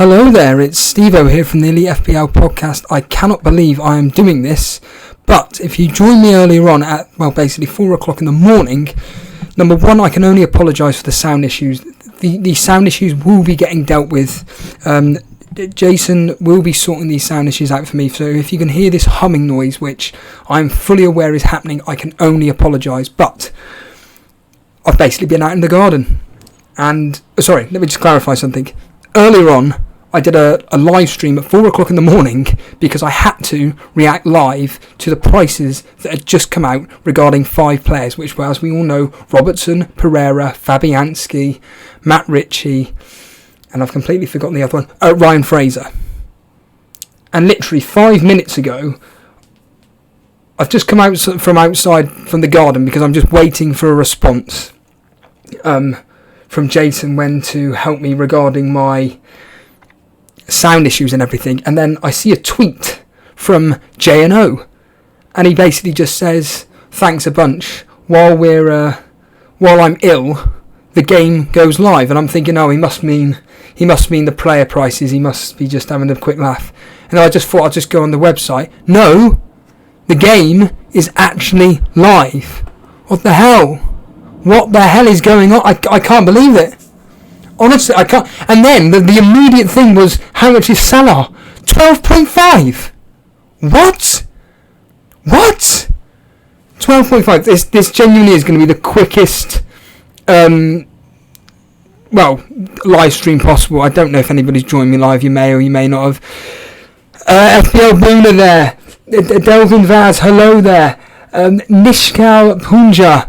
Hello there, it's Steve-O here from the Elite FPL podcast. I cannot believe I am doing this, but if you join me earlier on at, basically 4 o'clock in the morning, number one, I can only apologise for the sound issues. The sound issues will be getting dealt with. Jason will be sorting these sound issues out for me, so if you can hear this humming noise, which I'm fully aware is happening, I can only apologise, but I've basically been out in the garden. And, let me just clarify something. Earlier on, I did a live stream at 4 o'clock in the morning because I had to react live to the prices that had just come out regarding 5 players, which were, as we all know, Robertson, Pereira, Fabianski, Matt Ritchie, and I've completely forgotten the other one, Ryan Fraser. And literally 5 minutes ago, I've just come out from outside from the garden because I'm just waiting for a response from Jason when to help me regarding my sound issues and everything, and then I see a tweet from J&O, and he basically just says, "Thanks a bunch. While I'm ill, the game goes live." And I'm thinking, oh, he must mean the player prices. He must be just having a quick laugh. And I just thought I'd just go on the website. No, the game is actually live. What the hell? What the hell is going on? I can't believe it. Honestly, I can't. And then the immediate thing was, how much is Salah? 12.5. What? 12.5. This genuinely is going to be the quickest, live stream possible. I don't know if anybody's joined me live. You may or you may not have. FPL Boona there. Delvin Vaz, hello there. Nishkal Punja.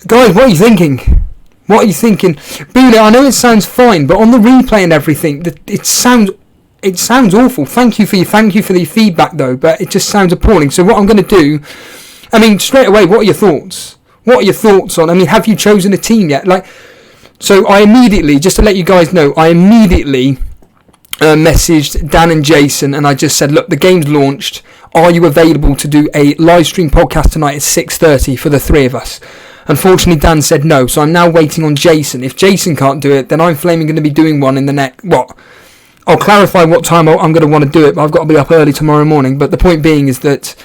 Guys, what are you thinking? Boona, I know it sounds fine, but on the replay and everything, it sounds awful. Thank you for the feedback though, but it just sounds appalling. So what I'm going to do, straight away, what are your thoughts? On? Have you chosen a team yet? So I immediately, just to let you guys know, messaged Dan and Jason, and I just said, look, the game's launched. Are you available to do a live stream podcast tonight at 6:30 for the 3 of us? Unfortunately, Dan said no, so I'm now waiting on Jason. If Jason can't do it, then I'm flaming going to be doing one in the next... I'll clarify what time I'm going to want to do it, but I've got to be up early tomorrow morning. But the point being is that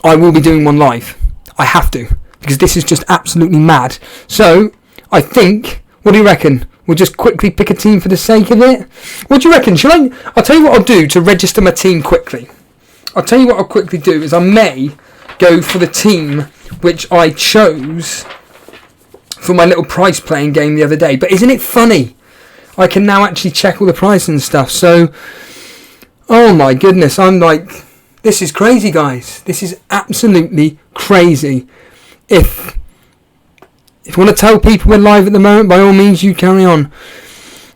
I will be doing one live. I have to, because this is just absolutely mad. So, I think... What do you reckon? We'll just quickly pick a team for the sake of it? What do you reckon? I'll tell you what I'll do to register my team quickly. I'll tell you what I'll quickly do is I may go for the team which I chose for my little price playing game the other day. But isn't it funny? I can now actually check all the price and stuff. So, oh my goodness, I'm like, this is crazy, guys. This is absolutely crazy. If you want to tell people we're live at the moment, by all means, you carry on.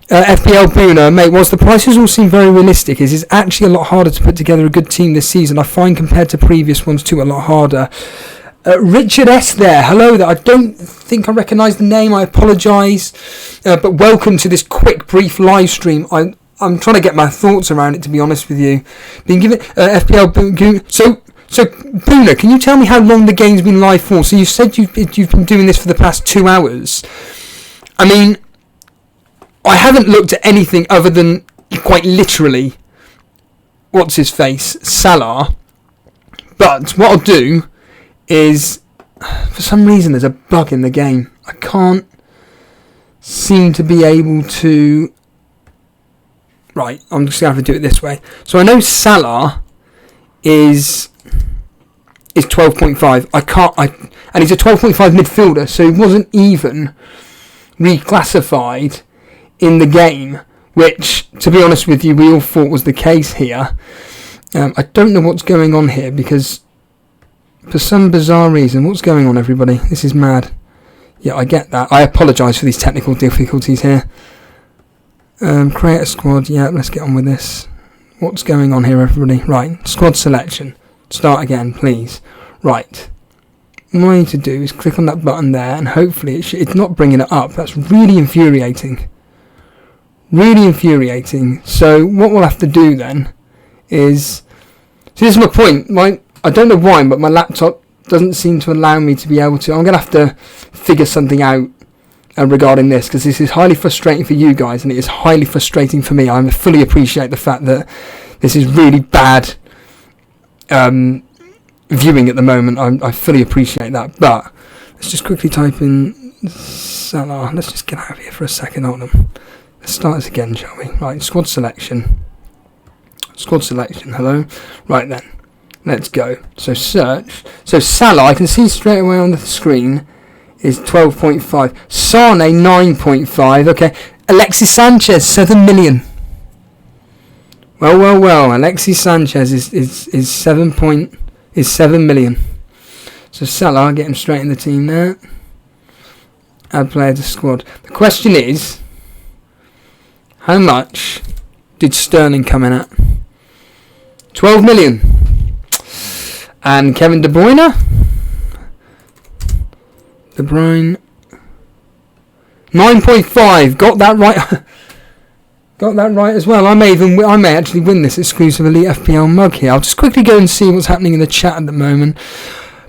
FPL Boona, mate, whilst the prices all seem very realistic, it's actually a lot harder to put together a good team this season. I find compared to previous ones too, a lot harder. Richard S. there, hello there. I don't think I recognise the name, I apologise. But welcome to this quick, brief live stream. I'm trying to get my thoughts around it, to be honest with you. Being given FPL Boona. So Boona, can you tell me how long the game's been live for? So you said you've been doing this for the past 2 hours. I haven't looked at anything other than, quite literally, what's his face, Salah. But what I'll do is, for some reason there's a bug in the game. I can't seem to be able to... Right, I'm just going to have to do it this way. So I know Salah is 12.5. And he's a 12.5 midfielder, so he wasn't even reclassified in the game, which, to be honest with you, we all thought was the case here. I don't know what's going on here, because for some bizarre reason, what's going on, everybody? This is mad. Yeah, I get that. I apologise for these technical difficulties here. Create a squad. Yeah, let's get on with this. What's going on here, everybody? Right, squad selection. Start again, please. Right. What I need to do is click on that button there, and hopefully it's not bringing it up. That's really infuriating. So what we'll have to do then is... See, this is my point. I don't know why, but my laptop doesn't seem to allow me to be able to... I'm going to have to figure something out regarding this, because this is highly frustrating for you guys and it is highly frustrating for me. I fully appreciate the fact that this is really bad viewing at the moment. I fully appreciate that, but let's just quickly type in Salah. Let's just get out of here for a second. Hold on. Let's start this again, shall we? Right, squad selection. Hello. Right then, let's go. So search. So Salah, I can see straight away on the screen, is 12.5. Sane 9.5. Okay. Alexis Sanchez 7 million. Well. Alexis Sanchez is 7 million. So Salah, get him straight in the team there. Add player to squad. The question is, how much did Sterling come in at? 12 million. And Kevin De Bruyne? De Bruyne 9.5. Got that right. Got that right as well. I may actually win this exclusive Elite FPL mug here. I'll just quickly go and see what's happening in the chat at the moment.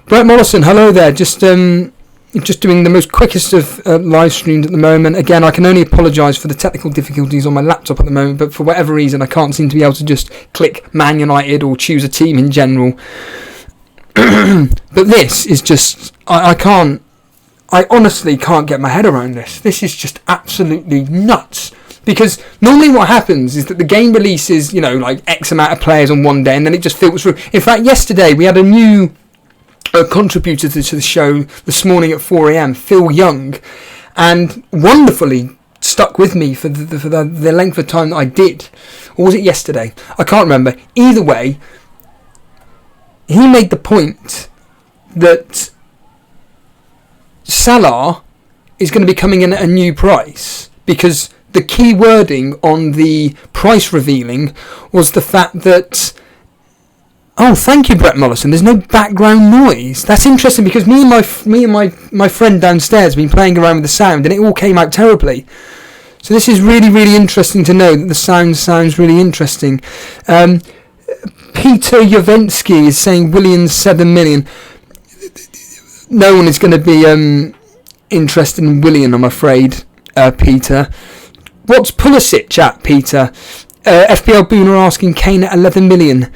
Brett Mollison, hello there. Just doing the most quickest of live streams at the moment. Again, I can only apologise for the technical difficulties on my laptop at the moment, but for whatever reason, I can't seem to be able to just click Man United or choose a team in general. But this is just, I honestly can't get my head around this. This is just absolutely nuts. Because normally what happens is that the game releases, like X amount of players on one day, and then it just filters through. In fact, yesterday we had a new contributor to the show this morning at 4 a.m, Phil Young, and wonderfully stuck with me for the length of time that I did. Or was it yesterday? I can't remember. Either way, he made the point that Salah is going to be coming in at a new price, because the key wording on the price revealing was the fact that, oh, thank you, Brett Mollison, there's no background noise. That's interesting, because me and my friend downstairs have been playing around with the sound and it all came out terribly. So this is really, really interesting to know that the sound sounds really interesting. Peter Jovensky is saying Williams 7 million. No one is going to be interested in William, I'm afraid, Peter. What's Pulisic at, Peter? FPL Boone are asking Kane at 11 million.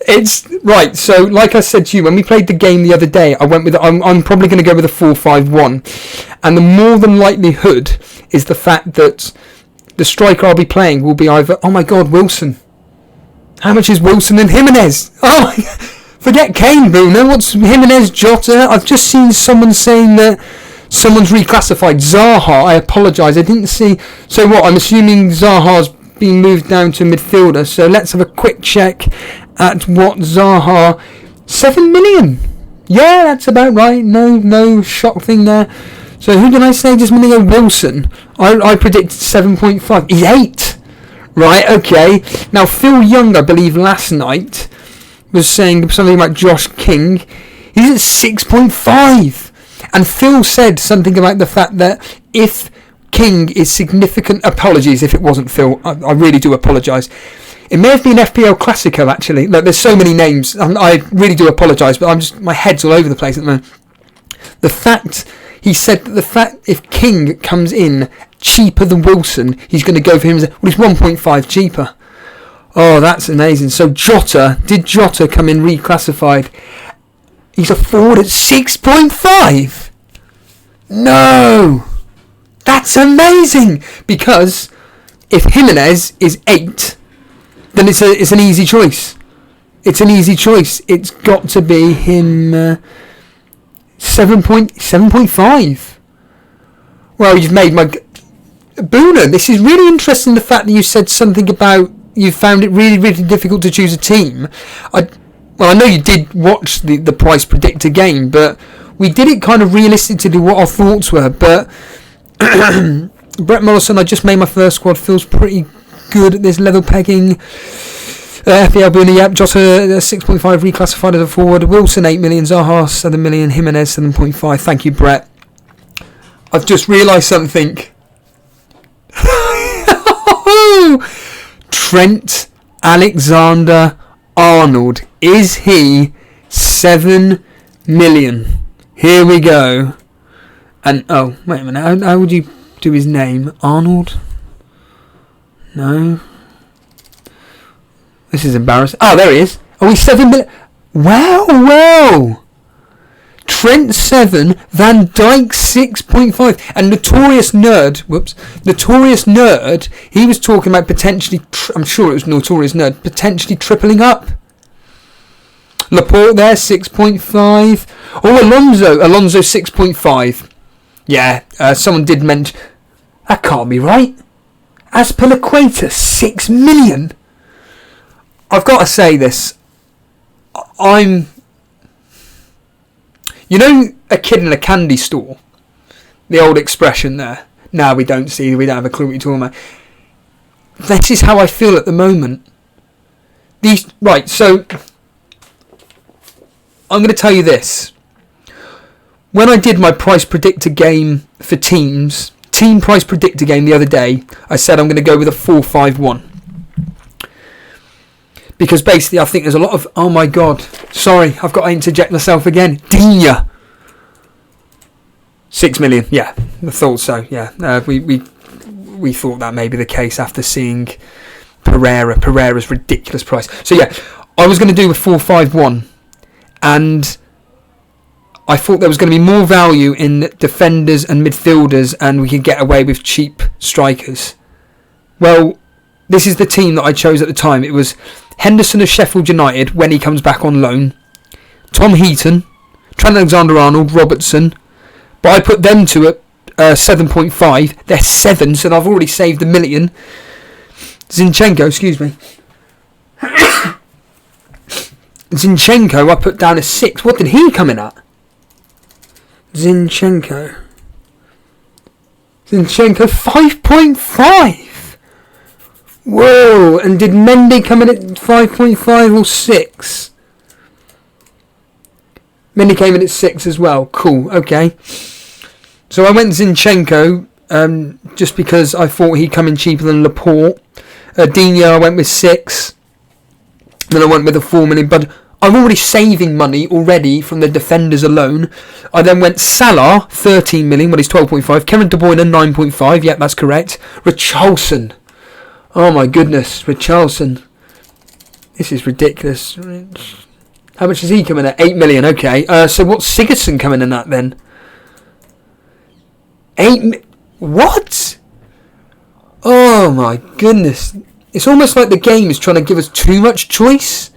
It's right. So, like I said to you, when we played the game the other day, I went with. I'm probably going to go with a 4-5-1, and the more than likelihood is the fact that the striker I'll be playing will be either. Oh my God, Wilson. How much is Wilson and Jimenez? Oh, forget Kane, Bruno. What's Jimenez, Jota? I've just seen someone saying that someone's reclassified Zaha. I apologise. I didn't see. So what? I'm assuming Zaha's being moved down to midfielder. So let's have a quick check at what Zaha. 7 million. Yeah, that's about right. No shock thing there. So who did I say just a minute ago? Wilson. I predicted 7.5. He's 8. Right, okay. Now Phil Young, I believe last night, was saying something about Josh King. He's at 6.5. And Phil said something about the fact that if King is significant... Apologies if it wasn't Phil. I really do apologise. It may have been FPL Classico, actually. Look, there's so many names. I really do apologise, but my head's all over the place at the moment. He said that the fact if King comes in cheaper than Wilson, he's going to go for him. Well, he's 1.5 cheaper. Oh, that's amazing. So did Jota come in reclassified? He's a forward at 6.5. No, that's amazing. Because if Jimenez is 8, then it's an easy choice. It's an easy choice. It's got to be him. 7.5. Well, you've made my Boona. This is really interesting. The fact that you said something about you found it really, really difficult to choose a team. I know you did watch the price predictor game, but we did it kind of realistically what our thoughts were. But Brett Mollison, I just made my first squad. Feels pretty good at this level pegging. FPL Boona, yep. Jota 6.5 reclassified as a forward. Wilson 8 million. Zaha 7 million. Jimenez 7.5. Thank you, Brett. I've just realised something. Trent Alexander-Arnold. Is he 7 million? Here we go. And, oh, wait a minute. How would you do his name? Arnold? No. This is embarrassing. Oh, there he is. Oh, he's 7 million. Wow. Trent 7, Van Dijk 6.5, and Notorious Nerd, he was talking about potentially, I'm sure it was Notorious Nerd, potentially tripling up. Laporte there, 6.5. Oh, Alonso 6.5. Yeah, someone did mention, that can't be right. Azpilicueta, 6 million. I've got to say this, you know, a kid in a candy store? The old expression there. Now we don't have a clue what you're talking about. This is how I feel at the moment. So I'm going to tell you this. When I did my price predictor game for team price predictor game the other day, I said I'm going to go with a 4-5-1. Because basically I think there's a lot of... Oh my God. Sorry, I've got to interject myself again. Digne. 6 million. Yeah, I thought so. Yeah, we thought that may be the case after seeing Pereira's ridiculous price. So yeah, I was going to do a 4-5-1. And I thought there was going to be more value in defenders and midfielders and we could get away with cheap strikers. Well, this is the team that I chose at the time. It was Henderson of Sheffield United when he comes back on loan, Tom Heaton, Trent Alexander-Arnold, Robertson, but I put them to at 7.5. They're 7, so I've already saved $1 million. Zinchenko, excuse me. Zinchenko, I put down a 6. What did he come in at? Zinchenko 5.5. Whoa, and did Mendy come in at 5.5 or 6? Mendy came in at 6 as well. Cool, okay. So I went Zinchenko just because I thought he'd come in cheaper than Laporte. Digne, I went with 6. Then I went with a 4 million. But I'm already saving money already from the defenders alone. I then went Salah, 13 million, but he's 12.5. Kevin De Bruyne, 9.5. Yeah, that's correct. Richarlison. Oh my goodness, Richarlison. This is ridiculous. How much is he coming at? 8 million, okay. So what's Sigurdsson coming in at then? What? Oh my goodness. It's almost like the game is trying to give us too much choice.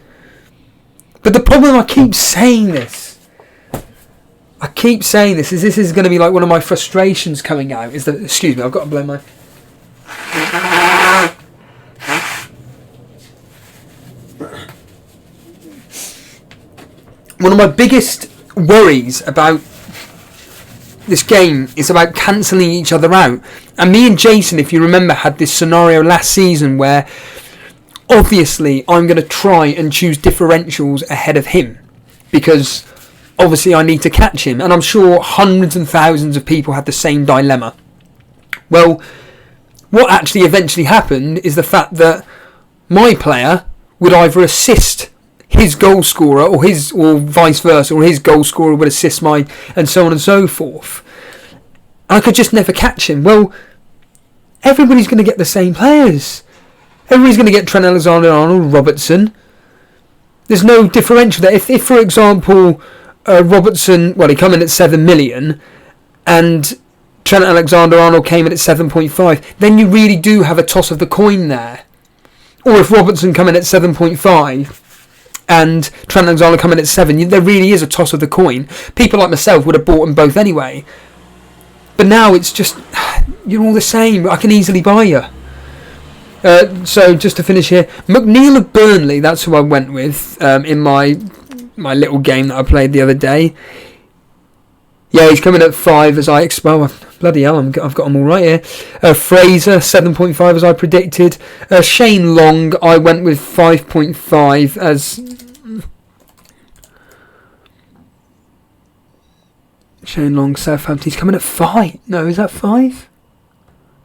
But the problem, I keep saying this, is this is going to be like one of my frustrations coming out. Is that, excuse me, I've got to blow my... One of my biggest worries about this game is about cancelling each other out. And me and Jason, if you remember, had this scenario last season where obviously I'm going to try and choose differentials ahead of him because obviously I need to catch him. And I'm sure hundreds and thousands of people had the same dilemma. Well, what actually eventually happened is the fact that my player would either assist his goal scorer or vice versa, or his goal scorer would assist mine, and so on and so forth. I could just never catch him. Well, everybody's going to get the same players. Everybody's going to get Trent Alexander-Arnold, Robertson. There's no differential there. If for example, Robertson, he come in at 7 million, and Trent Alexander-Arnold came in at 7.5, then you really do have a toss of the coin there. Or if Robertson come in at 7.5, and Trent Alexander come in at 7, there really is a toss of the coin. People like myself would have bought them both anyway. But now it's just, you're all the same. I can easily buy you. So just to finish here, McNeil of Burnley, that's who I went with in my little game that I played the other day. Yeah, he's coming at 5 as I expect. Bloody hell, I've got them all right here. Fraser, 7.5 as I predicted. Shane Long, I went with 5.5 as... Shane Long, Southampton, he's coming at 5. No, is that 5?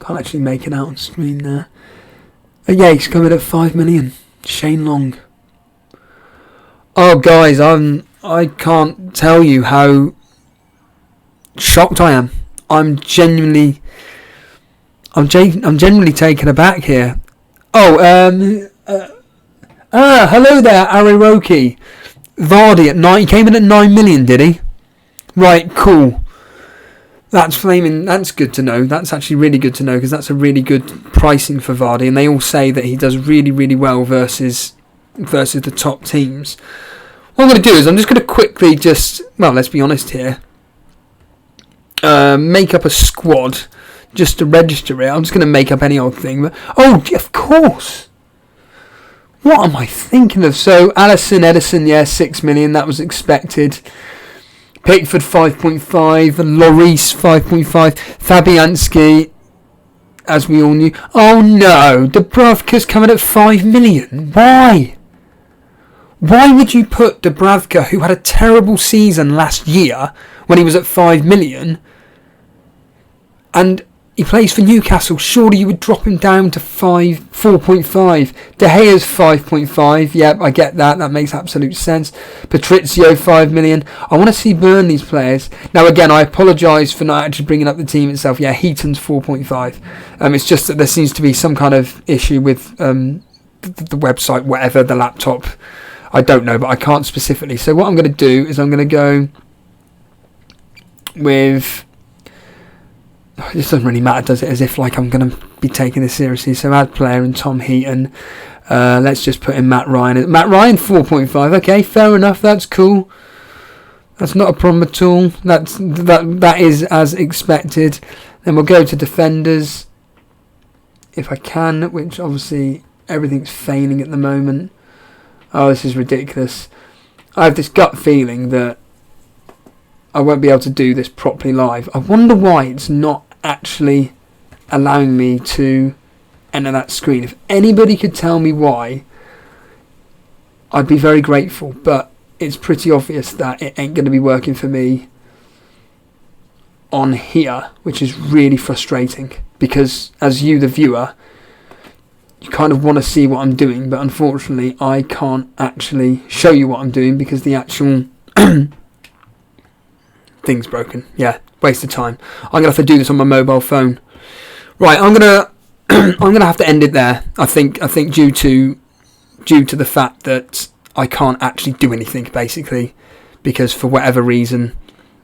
Can't actually make it out on screen there. Yeah, he's coming at 5 million. Shane Long. Oh, guys, I can't tell you how shocked I am. I'm genuinely taken aback here. Oh, hello there, Ariroki. Vardy at 9. He came in at 9 million, did he? Right, cool. That's good to know. That's actually really good to know, because that's a really good pricing for Vardy, and they all say that he does really, really well versus the top teams. What I'm going to do is I'm just going to quickly let's be honest here, make up a squad just to register it. I'm just going to make up any old thing. But, of course. What am I thinking of? So, Alisson, Edison, 6 million. That was expected. Pickford 5.5, Lloris 5.5, Fabianski, as we all knew. Oh no, Dubravka's coming at 5 million. Why? Why would you put Dubravka, who had a terrible season last year when he was at 5 million, and he plays for Newcastle? Surely you would drop him down to 4.5. De Gea's 5.5. Yep, I get that. That makes absolute sense. Patrizio 5 million. I want to see Burnley's players. Now again, I apologise for not actually bringing up the team itself. Yeah, Heaton's 4.5. It's just that there seems to be some kind of issue with the website, whatever, the laptop. I don't know, but I can't specifically. So what I'm going to do is I'm going to go with... It just doesn't really matter, does it? As if I'm going to be taking this seriously. So add player and Tom Heaton. Let's just put in Matt Ryan. Matt Ryan 4.5. Okay, fair enough. That's cool. That's not a problem at all. That is as expected. Then we'll go to defenders, if I can, which obviously everything's failing at the moment. Oh, this is ridiculous. I have this gut feeling that I won't be able to do this properly live. I wonder why it's not actually allowing me to enter that screen. If anybody could tell me why, I'd be very grateful. But it's pretty obvious that it ain't going to be working for me on here, which is really frustrating. Because as you, the viewer, you kind of want to see what I'm doing. But unfortunately, I can't actually show you what I'm doing because the actual... thing's broken. Yeah, waste of time. I'm gonna have to do this on my mobile phone. Right, I'm gonna have to end it there. I think due to the fact that I can't actually do anything basically, because for whatever reason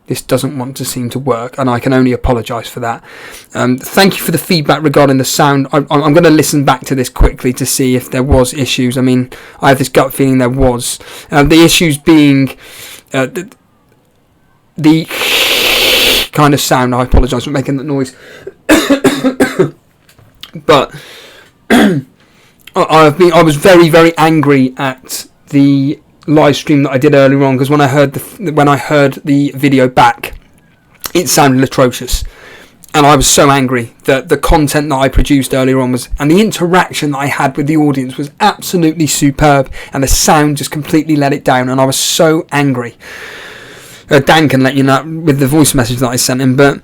this doesn't want to seem to work, and I can only apologise for that. Thank you for the feedback regarding the sound. I'm going to listen back to this quickly to see if there was issues. I mean, I have this gut feeling there was. The issues being the kind of sound. I apologise for making that noise. But I was very, very angry at the live stream that I did earlier on, because when I heard the video back, it sounded atrocious, and I was so angry that the content that I produced earlier on and the interaction that I had with the audience was absolutely superb, and the sound just completely let it down, and I was so angry. Dan can let you know with the voice message that I sent him, but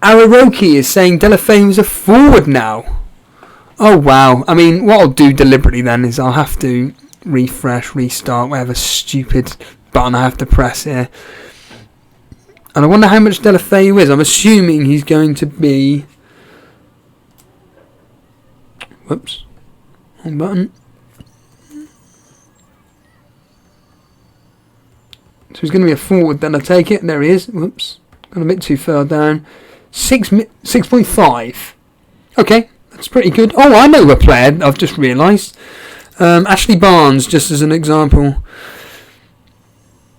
Ariroki is saying Delafame is a forward now. Oh wow. I mean, what I'll do deliberately then is I'll have to refresh, restart, whatever stupid button I have to press here. And I wonder how much Delafame is. I'm assuming he's going to be... Whoops. Wrong button. So he's going to be a forward then, I take it. There he is. Whoops. Gone a bit too far down. 6.5. Okay, that's pretty good. Oh, I know a player, I've just realised. Ashley Barnes, just as an example.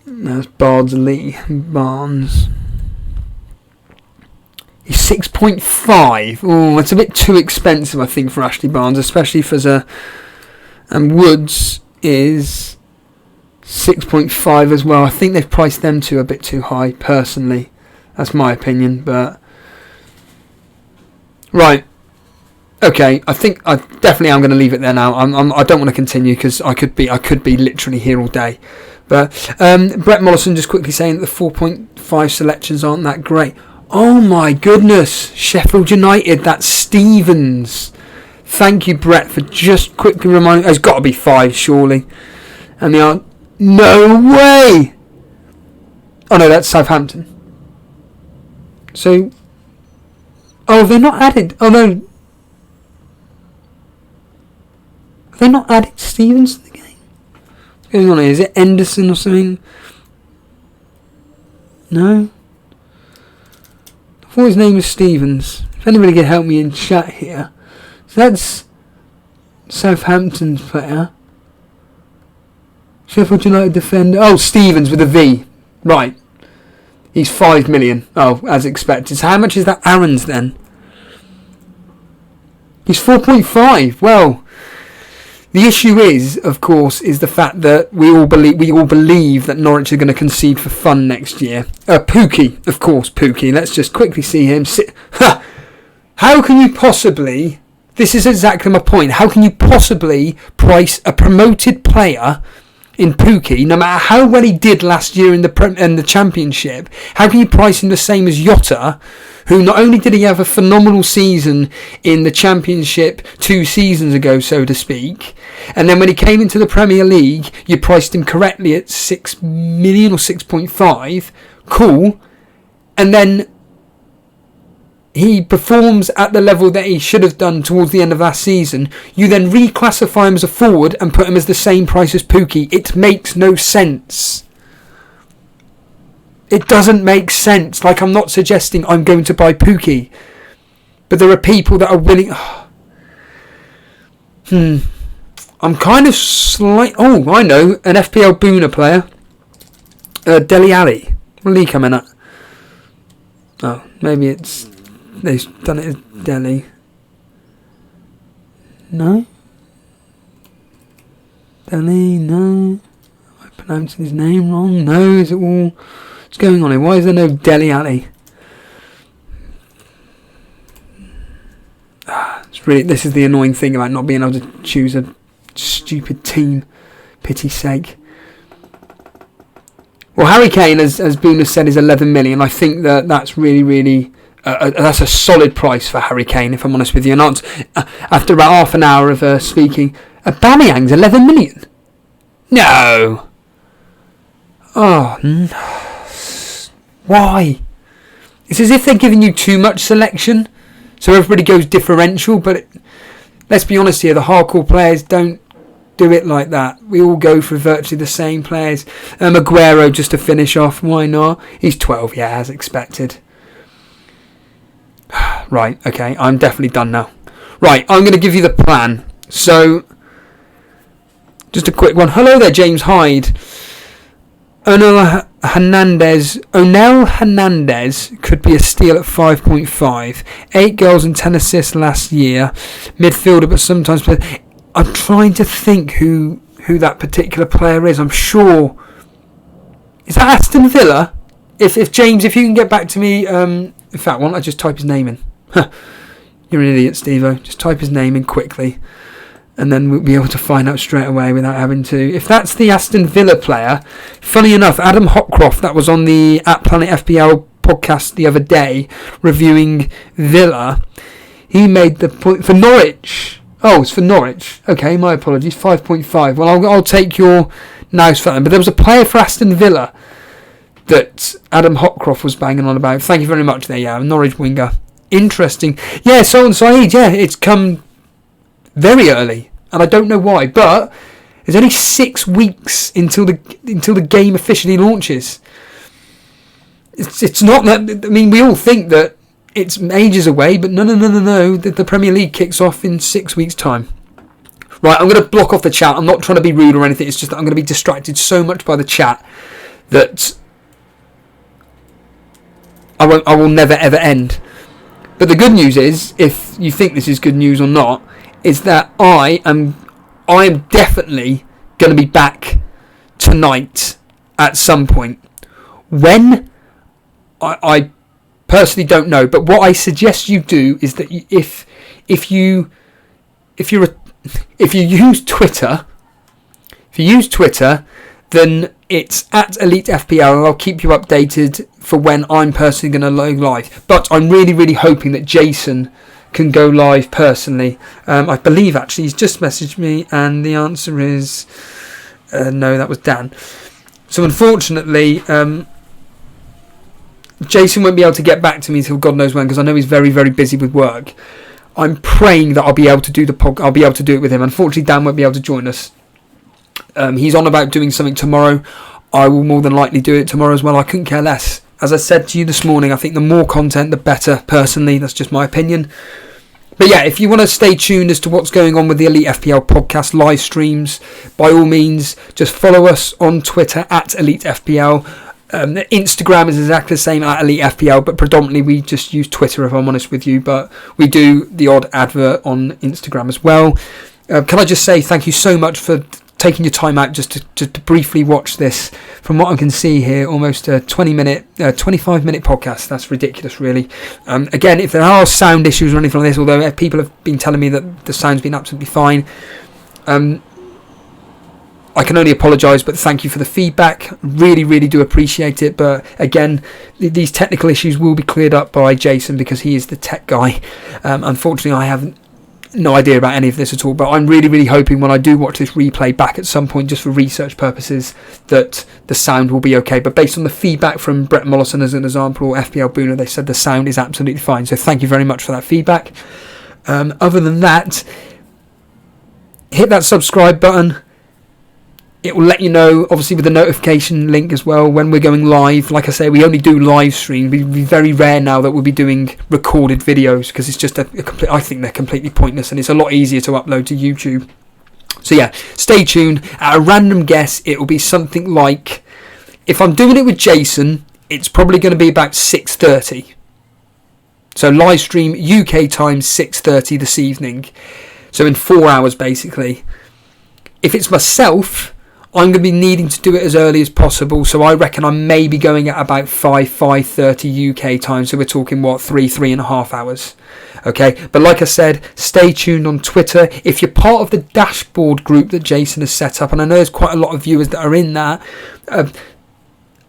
That's Bardsley. Barnes. He's 6.5. Oh, that's a bit too expensive, I think, for Ashley Barnes, especially for and Woods is 6.5 as well. I think they've priced them two a bit too high, personally. That's my opinion, but... Right. Okay, I think I definitely am going to leave it there now. I don't want to continue because I could be literally here all day. But Brett Mollison just quickly saying that the 4.5 selections aren't that great. Oh my goodness, Sheffield United, that's Stevens. Thank you, Brett, for just quickly reminding. It's got to be 5, surely. And they are... No way! Oh no, that's Southampton. So, they're not added. Oh no, have they not added Stevens to the game? What's going on here? Is it Henderson or something? No. I thought his name was Stevens. If anybody could help me in chat here. So that's Southampton's player. Sheffield United defender. Oh, Stevens with a V. Right. He's 5 million. Oh, as expected. So how much is that Aaron's then? He's 4.5. Well, the issue is, of course, is the fact that we all believe that Norwich are going to concede for fun next year. Pookie, of course, Pookie. Let's just quickly see him. How can you possibly... This is exactly my point. How can you possibly price a promoted player in Pookie, no matter how well he did last year in the Championship? How can you price him the same as Jota, who not only did he have a phenomenal season in the Championship 2 seasons ago, so to speak, and then when he came into the Premier League, you priced him correctly at 6 million or 6.5. Cool. And then he performs at the level that he should have done towards the end of last season. You then reclassify him as a forward and put him as the same price as Pookie. It makes no sense. It doesn't make sense. Like, I'm not suggesting I'm going to buy Pookie, but there are people that are willing... I'm kind of Oh, I know. An FPL Boona player. Dele Alli. What did he come in at? Oh, maybe it's... They've done it as Delhi. No? Delhi, no. Am I pronouncing his name wrong? No, is it all... What's going on here? Why is there no Dele Alli? This is the annoying thing about not being able to choose a stupid team. Pity's sake. Well, Harry Kane, as Boona said, is 11 million. I think that's really, really... that's a solid price for Harry Kane, if I'm honest with you. And after about half an hour of speaking, Aubameyang's 11 million. No. Oh, no. Why? It's as if they're giving you too much selection, so everybody goes differential. But let's be honest here, the hardcore players don't do it like that. We all go for virtually the same players. Aguero, just to finish off, why not? He's 12, yeah, as expected. Right, okay, I'm definitely done now. Right, I'm going to give you the plan. So, just a quick one. Hello there, James Hyde. Onel Hernandez could be a steal at 5.5. 8 goals and 10 assists last year. Midfielder, but sometimes... I'm trying to think who that particular player is. I'm sure... Is that Aston Villa? If James, if you can get back to me... in fact, why don't I just type his name in? You're an idiot, Steve-O. Just type his name in quickly. And then we'll be able to find out straight away without having to... If that's the Aston Villa player... Funny enough, Adam Hopcroft, that was on the @Planet FPL podcast the other day, reviewing Villa. He made the point... For Norwich. Oh, it's for Norwich. Okay, my apologies. 5.5. Well, I'll take your nows for that. But there was a player for Aston Villa that Adam Hopcroft was banging on about. Thank you very much there, yeah. Norwich winger. Interesting. Yeah, Sultan Saeed, yeah, it's come very early. And I don't know why, but there's only 6 weeks until the game officially launches. It's not that... I mean, we all think that it's ages away, but no. The Premier League kicks off in 6 weeks' time. Right, I'm going to block off the chat. I'm not trying to be rude or anything. It's just that I'm going to be distracted so much by the chat that I will never ever end. But the good news is, if you think this is good news or not, is that I am definitely going to be back tonight at some point. When? I personally don't know. But what I suggest you do is that if you use Twitter, then it's at Elite FPL, and I'll keep you updated for when I'm personally going to go live. But I'm really, really hoping that Jason can go live personally. I believe actually he's just messaged me, and the answer is no, that was Dan. So unfortunately, Jason won't be able to get back to me until God knows when, because I know he's very, very busy with work. I'm praying that I'll be able to do I'll be able to do it with him. Unfortunately, Dan won't be able to join us. He's on about doing something tomorrow. I will more than likely do it tomorrow as well. I couldn't care less. As I said to you this morning, I think the more content, the better, personally. That's just my opinion. But yeah, if you want to stay tuned as to what's going on with the Elite FPL podcast live streams, by all means, just follow us on Twitter at Elite FPL. Instagram is exactly the same at Elite FPL, but predominantly we just use Twitter, if I'm honest with you. But we do the odd advert on Instagram as well. Can I just say thank you so much for taking your time out just to briefly watch this. From what I can see here, almost a 25-minute podcast. That's ridiculous, really. Again, if there are sound issues or anything like this, although people have been telling me that the sound's been absolutely fine, I can only apologise, but thank you for the feedback. Really, really do appreciate it. But again, these technical issues will be cleared up by Jason, because he is the tech guy. Unfortunately, I haven't no idea about any of this at all, but I'm really, really hoping when I do watch this replay back at some point, just for research purposes, that the sound will be okay. But based on the feedback from Brett Mollison as an example, or FPL Booner, they said the sound is absolutely fine. So thank you very much for that feedback. Other than that, hit that subscribe button. It will let you know, obviously, with the notification link as well, when we're going live. Like I say, we only do live stream. It'll be very rare now that we'll be doing recorded videos, because it's just I think they're completely pointless, and it's a lot easier to upload to YouTube. So yeah, stay tuned. At a random guess, it will be something like, if I'm doing it with Jason, it's probably going to be about 6:30. So live stream UK time 6:30 this evening. So in 4 hours, basically. If it's myself, I'm going to be needing to do it as early as possible, so I reckon I may be going at about 5:30 UK time, so we're talking, 3.5 hours. Okay, but like I said, stay tuned on Twitter. If you're part of the dashboard group that Jason has set up, and I know there's quite a lot of viewers that are in that, I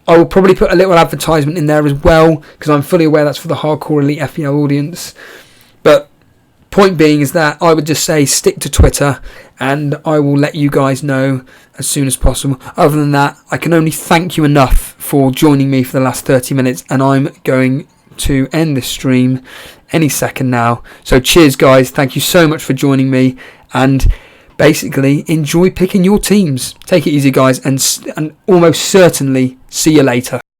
will probably put a little advertisement in there as well, because I'm fully aware that's for the hardcore Elite FPL audience. But point being is that I would just say stick to Twitter, and I will let you guys know as soon as possible. Other than that, I can only thank you enough for joining me for the last 30 minutes, and I'm going to end this stream any second now. So cheers, guys. Thank you so much for joining me, and basically enjoy picking your teams. Take it easy, guys, and almost certainly see you later.